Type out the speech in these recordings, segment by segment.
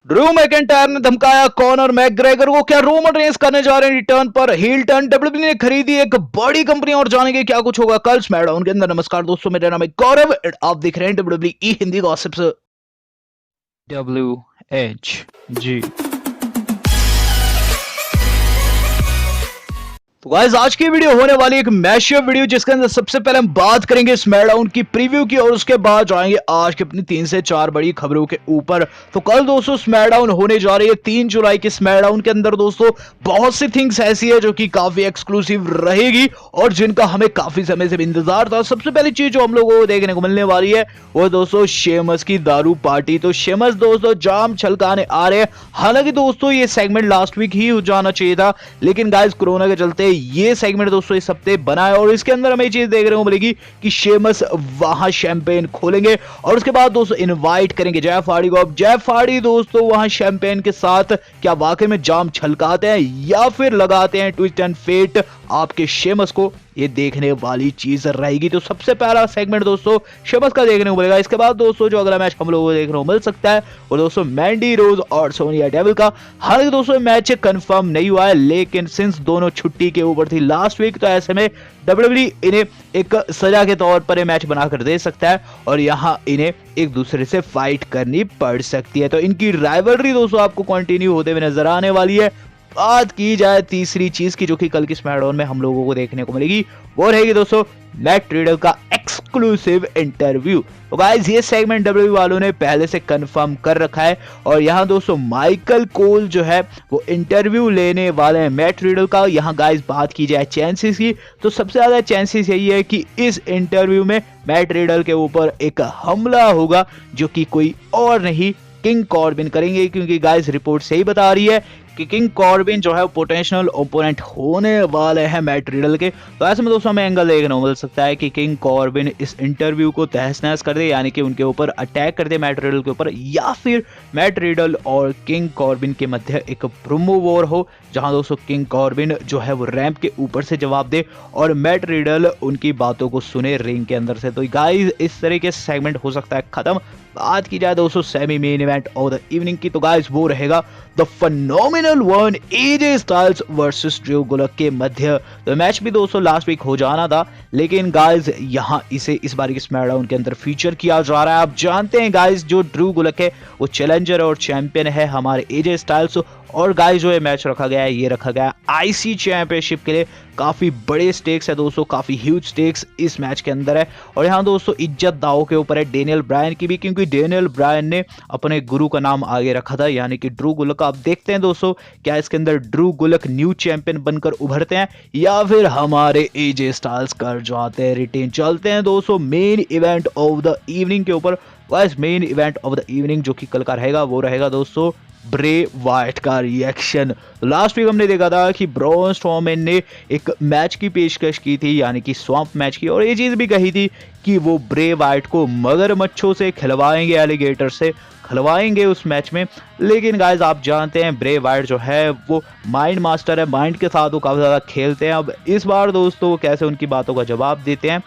Drew McIntyre ने धमकाया Conor McGregor को। क्या रोमन रेंस करने जा रहे हैं रिटर्न पर हील टर्न? डब्ल्यूडब्ल्यूई ने खरीदी एक बड़ी कंपनी और जानेंगे क्या कुछ होगा कल स्मैकडाउन के अंदर। नमस्कार दोस्तों, मेरा नाम है गौरव, आप देख रहे हैं डब्ल्यूडब्ल्यूई हिंदी गॉसिप्स। WHG। तो गाइस, आज की वीडियो होने वाली एक मैशअप वीडियो, जिसके अंदर सबसे पहले हम बात करेंगे स्मैकडाउन की प्रीव्यू की और उसके बाद जाएंगे आज की अपनी 3 से 4 बड़ी खबरों के ऊपर। तो कल दोस्तों स्मैकडाउन होने जा रही है 3 जुलाई की। स्मैकडाउन के अंदर दोस्तों बहुत सी थिंग्स ऐसी है जो कि काफी एक्सक्लूसिव रहेगी और जिनका हमें काफी समय से इंतजार था। सबसे पहली चीज जो हम लोगों को देखने को मिलने वाली है वो दोस्तों शेमस की दारू पार्टी। तो शेमस दोस्तों जाम छलकाने आ रहे हैं। हालांकि दोस्तों ये सेगमेंट लास्ट वीक ही हो जाना चाहिए था, लेकिन गाइस कोरोना के चलते ये सेगमेंट दोस्तों इस हफ्ते बना है और इसके अंदर हमें चीज देखने को मिलेगी कि शेमस वहां शैंपेन खोलेंगे और उसके बाद दोस्तों इनवाइट करेंगे जेफ हार्डी को। अब जेफ हार्डी दोस्तों वहां शैंपेन के साथ क्या वाकई में जाम छलकाते हैं या फिर लगाते हैं ट्विस्ट एंड फेट आपके शेमस को, ये देखने वाली चीज रहेगी। तो सबसे पहला सेगमेंट दोस्तों शेमस का देखने को मिलेगा। इसके बाद दोस्तों जो अगला मैच हम लोगों को देखने को मिल सकता है वो दोस्तों मैंडी रोज और सोनिया डेविल का। हालांकि दोस्तों मैच कंफर्म नहीं हुआ है, लेकिन सिंस दोनों छुट्टी के ऊपर थी लास्ट वीक, तो ऐसे में डब्ल्यूडब्ल्यूई इन्हें एक सजा के तौर पर मैच बनाकर दे सकता है और यहां इन्हें एक दूसरे से फाइट करनी पड़ सकती है। तो इनकी राइवलरी दोस्तों आपको कंटिन्यू होते हुए नजर आने वाली है। बात की जाए तीसरी चीज की जो कि कल की स्मैकडाउन में हम लोगों को देखने को मिलेगी, वो रहेगी दोस्तों मैट रिडल का एक्सक्लूसिव इंटरव्यू। तो गाइस ये सेगमेंट डब्ल्यूडब्ल्यूई वालों ने पहले से कंफर्म कर रखा है और यहां दोस्तों माइकल कोल जो है वो इंटरव्यू लेने वाले हैं मैट रिडल का। यहां गाइस बात की जाए चांसेस की, तो सबसे ज्यादा चांसेस यही है कि इस इंटरव्यू में मैट रिडल के ऊपर एक हमला होगा जो कि कोई और नहीं किंग कॉर्बिन करेंगे, क्योंकि गाइस रिपोर्ट सही बता रही है कि किंग कॉर्बिन जो है पोटेंशियल ओपोनेंट होने वाले हैं मैट रिडल के। तो ऐसे में दोस्तों हमें एंगल देखने को मिल सकता है कि किंग कॉर्बिन इस इंटरव्यू को तहस नहस कर दे, यानी कि उनके ऊपर अटैक कर दे मैट रिडल के ऊपर, या फिर मैट रिडल और किंग कॉर्बिन के मध्य एक प्रोमो वॉर हो जहां दोस्तों किंग कॉर्बिन जो है वो रैंप के ऊपर से जवाब दे और मैट रिडल उनकी बातों को सुने रिंग के अंदर से। तो गाइस इस तरह के सेगमेंट हो सकता है खत्म। बात की जाए दोस्तों semi main event of the evening की, तो गाइस वो रहेगा the phenomenal one AJ Styles versus Drew Gulak के मध्य। तो मैच भी दोस्तों लास्ट वीक हो जाना था, लेकिन गाइस यहां इसे इस बार की स्मैकडाउन के अंदर फीचर किया जा रहा है। आप जानते हैं गाइस जो ड्रू गुलक है वो चैलेंजर और चैंपियन है हमारे एजे स्टाइल्स, और गाइस जो ये मैच रखा गया है ये रखा गया है आईसी चैंपियनशिप के लिए। काफी बड़े स्टेक्स है दोस्तों, काफी ह्यूज स्टेक्स इस मैच के अंदर है और यहाँ दोस्तों इज्जत दाव के ऊपर है डेनियल ब्रायन की भी, क्योंकि डेनियल ब्रायन ने अपने गुरु का नाम आगे रखा था यानी कि ड्रू गुलक। आप देखते हैं दोस्तों क्या इसके अंदर ड्रू गुलक न्यू चैंपियन बनकर उभरते हैं या फिर हमारे एजे स्टाइल्स कर जाते हैं रिटेन। चलते हैं दोस्तों main event of the evening के ऊपर। Guys main event of the evening जो कि कल का रहेगा वो रहेगा दोस्तों ब्रे वाइट का रिएक्शन। लास्ट वीक हमने देखा था कि ब्रॉन स्ट्रॉमैन ने एक मैच की पेशकश की थी यानी कि स्वैम्प मैच की, और ये चीज भी कही थी कि वो ब्रे वाइट को मगरमच्छों से खिलवाएंगे, एलिगेटर से खिलवाएंगे उस मैच में। लेकिन गाइस आप जानते हैं ब्रे वाइट जो है वो माइंड मास्टर है, माइंड के साथ वो काफी ज्यादा खेलते हैं। अब इस बार दोस्तों वो कैसे उनकी बातों का जवाब देते हैं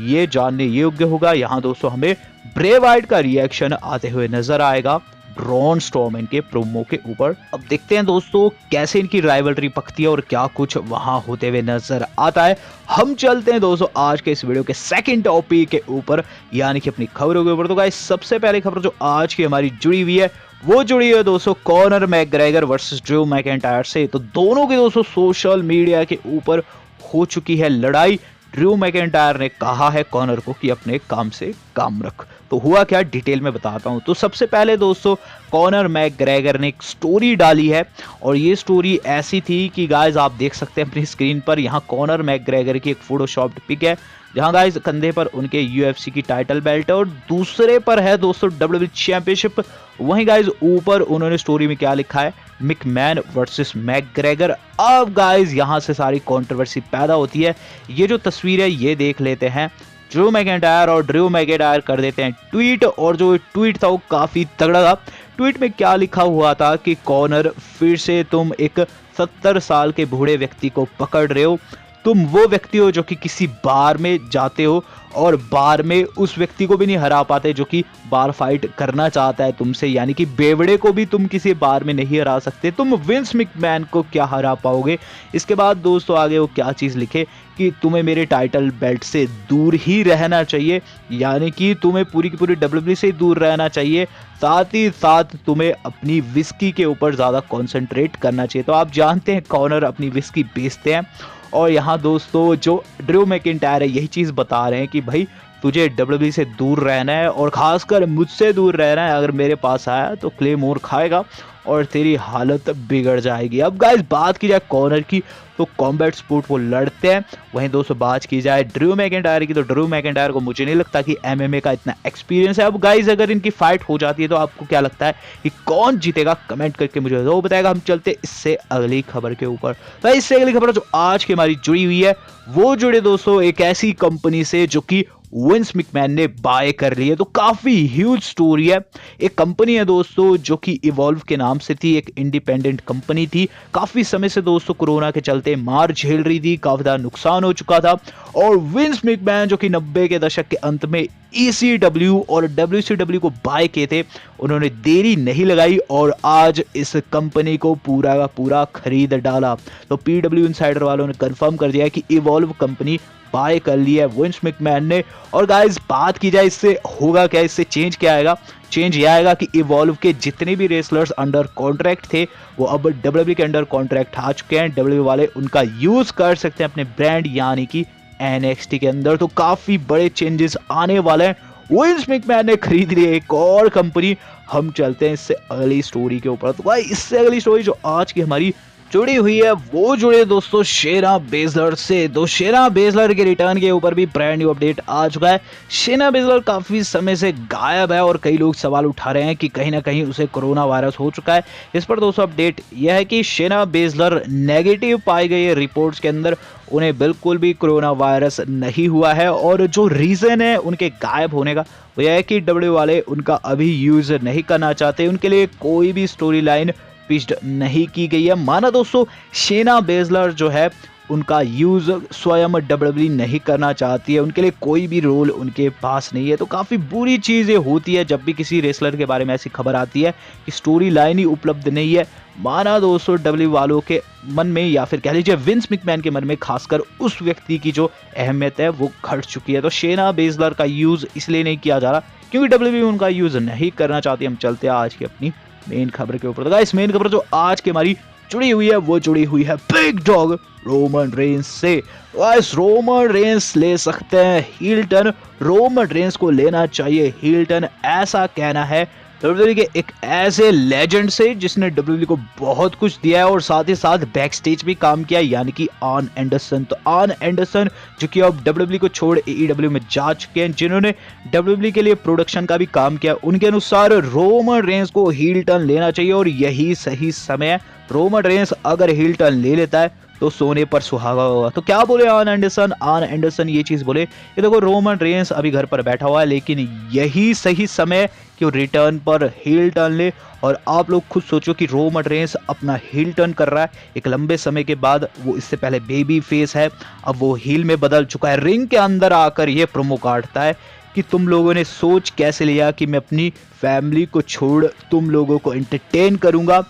ये जानने योग्य होगा। यहाँ दोस्तों हमें ब्रे वाइट का रिएक्शन आते हुए नजर आएगा ब्रॉन स्ट्रॉमैन के प्रोमो के ऊपर। अब देखते हैं दोस्तों कैसे इनकी राइवलरी पकती है और क्या कुछ वहां होते हुए नजर आता है। हम चलते हैं दोस्तों आज के इस वीडियो के सेकंड टॉपिक के ऊपर यानी कि अपनी खबरों के ऊपर। तो गाइस सबसे पहले खबर जो आज की हमारी जुड़ी हुई है वो जुड़ी है दोस्तों Conor McGregor versus Drew McIntyre से। तो दोनों की दोस्तों सोशल मीडिया के ऊपर हो चुकी है लड़ाई। ड्रू मैकिंटायर ने कहा है कॉनर को कि अपने काम से काम रख। तो हुआ क्या डिटेल में बताता हूं। तो सबसे पहले दोस्तों कॉनर मैकग्रेगर ने एक स्टोरी डाली है और ये स्टोरी ऐसी थी कि गाइस आप देख सकते हैं अपनी स्क्रीन पर, यहाँ कॉनर मैकग्रेगर की एक फोटोशॉप्ड पिक है जहां गाइस कंधे पर उनके यूएफसी की टाइटल बेल्ट है और दूसरे पर है दोस्तों डब्ल्यूडब्ल्यूई चैंपियनशिप। वहीं गाइस ऊपर उन्होंने स्टोरी में क्या लिखा है, मिकमैन वर्सेस मैकग्रेगर। अब गाइस यहां से सारी कंट्रोवर्सी पैदा होती है। ये जो तस्वीर है ये देख लेते हैं। ड्रू मैकिंटायर और ड्रू मैकिंटायर कर देते हैं ट्वीट, और जो ट्वीट था वो काफी तगड़ा था। ट्वीट में क्या लिखा हुआ था कि कॉनर फिर से तुम एक 70 साल के बूढ़े व्यक्ति को पकड़ रहे हो, तुम वो व्यक्ति हो जो कि किसी बार में जाते हो और बार में उस व्यक्ति को भी नहीं हरा पाते जो कि बार फाइट करना चाहता है तुमसे, यानी कि बेवड़े को भी तुम किसी बार में नहीं हरा सकते, तुम विंस मैकमैन को क्या हरा पाओगे। इसके बाद दोस्तों आगे वो क्या चीज़ लिखे कि तुम्हें मेरे टाइटल बेल्ट से दूर ही रहना चाहिए, यानी कि तुम्हें पूरी की पूरी WWE से दूर रहना चाहिए, साथ ही साथ तुम्हें अपनी विस्की के ऊपर ज़्यादा कॉन्सेंट्रेट करना चाहिए। तो आप जानते हैं कॉनर अपनी विस्की बेचते हैं और यहाँ दोस्तों जो ड्रू मैकिंटायर है यही चीज़ बता रहे हैं कि भाई तुझे WWE से दूर रहना है और ख़ासकर मुझसे दूर रहना है। अगर मेरे पास आया तो क्लेमोर खाएगा और तेरी हालत बिगड़ जाएगी। अब गाइस बात की जाए कॉनर की तो कॉम्बैट स्पोर्ट वो लड़ते हैं। वहीं दोस्तों बात की जाए ड्रू मैकिंटायर की तो ड्रू मैकिंटायर को मुझे नहीं लगता कि MMA का इतना एक्सपीरियंस है। अब गाइस अगर इनकी फाइट हो जाती है तो आपको क्या लगता है कि कौन जीतेगा, कमेंट करके मुझे वो बताएगा। हम चलते इससे अगली खबर के ऊपर। तो इससे अगली खबर जो आज की हमारी जुड़ी हुई है वो जुड़े दोस्तों एक ऐसी कंपनी से जो कि विंस मैकमैन ने बाय कर ली है। तो काफी ह्यूज स्टोरी है। एक कंपनी है दोस्तों जो कि इवॉल्व के नाम से थी, एक इंडिपेंडेंट कंपनी थी। काफी समय से दोस्तों कोरोना के चलते मार झेल रही थी, काफी ज्यादा नुकसान हो चुका था और विंस मैकमैन जो कि 90 के दशक के अंत में ECW और WCW को बाय किए थे, उन्होंने देरी नहीं लगाई और आज इस कंपनी को पूरा का पूरा खरीद डाला। तो PW इनसाइडर वालों ने कंफर्म कर दिया कि इवॉल्व कंपनी बाय कर लिया है विंस मैकमैन ने। और गाइस बात की जाए इससे होगा क्या, इससे चेंज क्या आएगा, चेंज यह आएगा कि इवॉल्व के जितने भी रेसलर्स अंडर कॉन्ट्रैक्ट थे वो अब WWE के अंडर कॉन्ट्रैक्ट आ चुके हैं। WWE वाले उनका यूज कर सकते हैं अपने ब्रांड यानी कि NXT के अंदर। तो काफी बड़े चेंजेस आने वाले हैं। विंस मैकमैन ने खरीद ली एक और कंपनी। हम चलते हैं इससे अगली स्टोरी के ऊपर। तो भाई इससे अगली स्टोरी जो आज की हमारी जुड़ी हुई है वो जुड़े दोस्तों शेना बेजलर से। तो शेना बेजलर के रिटर्न के ऊपर भी ब्रांड न्यू अपडेट आ चुका है। शेना बेजलर काफी समय से गायब है और कई लोग सवाल उठा रहे हैं कि कहीं ना कहीं उसे कोरोना वायरस हो चुका है। इस पर दोस्तों अपडेट यह है कि शेना बेजलर नेगेटिव पाई गई है रिपोर्ट्स के अंदर, उन्हें बिल्कुल भी कोरोना वायरस नहीं हुआ है। और जो रीजन है उनके गायब होने का वो यह है कि WWE वाले उनका अभी यूज नहीं करना चाहते, उनके लिए कोई भी स्टोरी लाइन पिच्ड नहीं की गई है। माना दोस्तों शेना बेजलर जो है उनका यूज स्वयं WWE नहीं करना चाहती है, उनके लिए कोई भी रोल उनके पास नहीं है। तो काफी बुरी चीजें होती है जब भी किसी रेसलर के बारे में ऐसी खबर आती है कि स्टोरी लाइन ही उपलब्ध नहीं है। माना दोस्तों WWE वालों के मन में या फिर कह लीजिए विंस मैकमैन के मन में खासकर उस व्यक्ति की जो अहमियत है वो घट चुकी है। तो शेना बेजलर का यूज इसलिए नहीं किया जा रहा क्योंकि WWE उनका यूज नहीं करना चाहती। हम चलते हैं आज की अपनी मेन खबर के ऊपर। तो गाइस मेन खबर जो आज की हमारी जुड़ी हुई है वो जुड़ी हुई है बिग डॉग रोमन रेंस से। गाइस रोमन रेंस ले सकते हैं हील टर्न, रोमन रेंस को लेना चाहिए हील टर्न, ऐसा कहना है WWE के एक ऐसे लेजेंड से जिसने WWE को बहुत कुछ दिया है और साथ ही साथ बैक स्टेज भी काम किया, यानी कि आर्न एंडरसन। तो आर्न एंडरसन जो कि अब WWE को छोड़ AEW में जा चुके हैं, जिन्होंने WWE के लिए प्रोडक्शन का भी काम किया, उनके अनुसार रोमन रेंस को हील टर्न लेना चाहिए और यही सही समय है। रोमन रेंस अगर हील टर्न ले लेता है तो सोने पर सुहागा होगा। तो क्या बोले आर्न एंडरसन? आर्न एंडरसन ये चीज बोले कि देखो रोमन रेंस अभी घर पर बैठा हुआ है लेकिन यही सही समय कि वो रिटर्न पर हील टर्न ले। और आप लोग खुद सोचो कि रोमन रेंस अपना हील टर्न कर रहा है एक लंबे समय के बाद, वो इससे पहले बेबी फेस है, अब वो हील में बदल चुका है। रिंग के अंदर आकर ये प्रोमो काटता है कि तुम लोगों ने सोच कैसे लिया कि मैं अपनी फैमिली को छोड़ तुम लोगों को एंटरटेन करूंगा,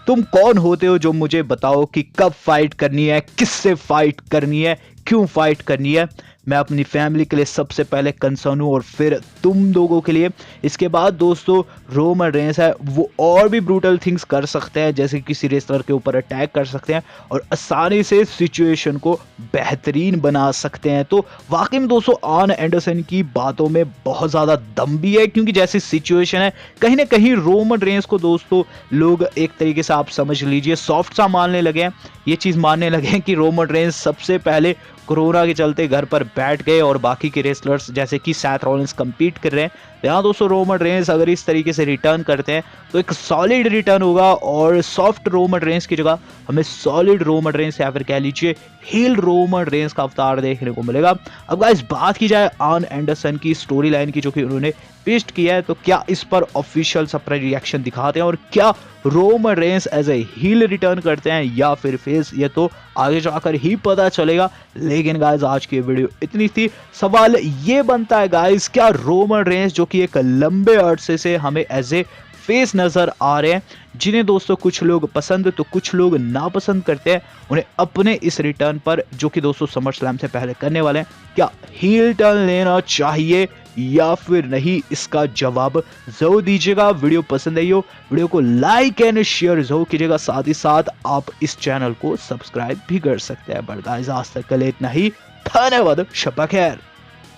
तुम कौन होते हो जो मुझे बताओ कि कब फाइट करनी है, किससे फाइट करनी है, क्यों फाइट करनी है। मैं अपनी फैमिली के लिए सबसे पहले कंसर्न हूँ और फिर तुम लोगों के लिए। इसके बाद दोस्तों रोमन रेंस है वो और भी ब्रूटल थिंग्स कर सकते हैं, जैसे किसी रेसलर के ऊपर अटैक कर सकते हैं और आसानी से सिचुएशन को बेहतरीन बना सकते हैं। तो वाकई में दोस्तों आर्न एंडरसन की बातों में बहुत ज़्यादा दम भी है, क्योंकि जैसी सिचुएशन है कहीं ना कहीं रोमन रेंस को दोस्तों लोग एक तरीके से आप समझ लीजिए सॉफ्ट सा मानने लगे हैं। ये चीज़ मानने लगे हैं कि रोमन रेंस सबसे पहले कोरोना के चलते घर पर बैठ गए और बाकी के रेसलर्स जैसे कि सैथ रॉलिंस compete कर रहे हैं। यहाँ दोस्तों रोमन रेंस अगर इस तरीके से रिटर्न करते हैं तो एक सॉलिड रिटर्न होगा और सॉफ्ट रोमन रेंस की जगह हमें सॉलिड रोमन रेंस या फिर कह लीजिए हील रोमन रेंस का अवतार देखने को मिलेगा। अब गाइस बात की जाए आर्न एंडरसन की स्टोरी लाइन की जो कि उन्होंने ट्विस्ट किया है, तो क्या इस पर ऑफिशियल अपना रिएक्शन दिखाते हैं और क्या Roman Reigns as a heel return करते हैं या फिर फेस, ये तो आगे जाकर ही पता चलेगा। लेकिन गाइस आज की वीडियो इतनी थी। सवाल ये बनता है गाइस, क्या रोमन रेंस जो कि एक लंबे अरसे से हमें एज ए फेस नजर आ रहे हैं, जिन्हें दोस्तों कुछ लोग पसंद तो कुछ लोग नापसंद करते हैं, उन्हें अपने इस रिटर्न पर जो कि दोस्तों समर स्लैम से पहले करने वाले हैं, क्या हील टर्न लेना चाहिए या फिर नहीं, इसका जवाब जरूर दीजिएगा। वीडियो पसंद आई हो वीडियो को लाइक एंड शेयर जरूर कीजिएगा, साथ ही साथ आप इस चैनल को सब्सक्राइब भी कर सकते हैं। बट गाइस आज तक के लिए इतना ही, धन्यवाद, शब्बा खैर।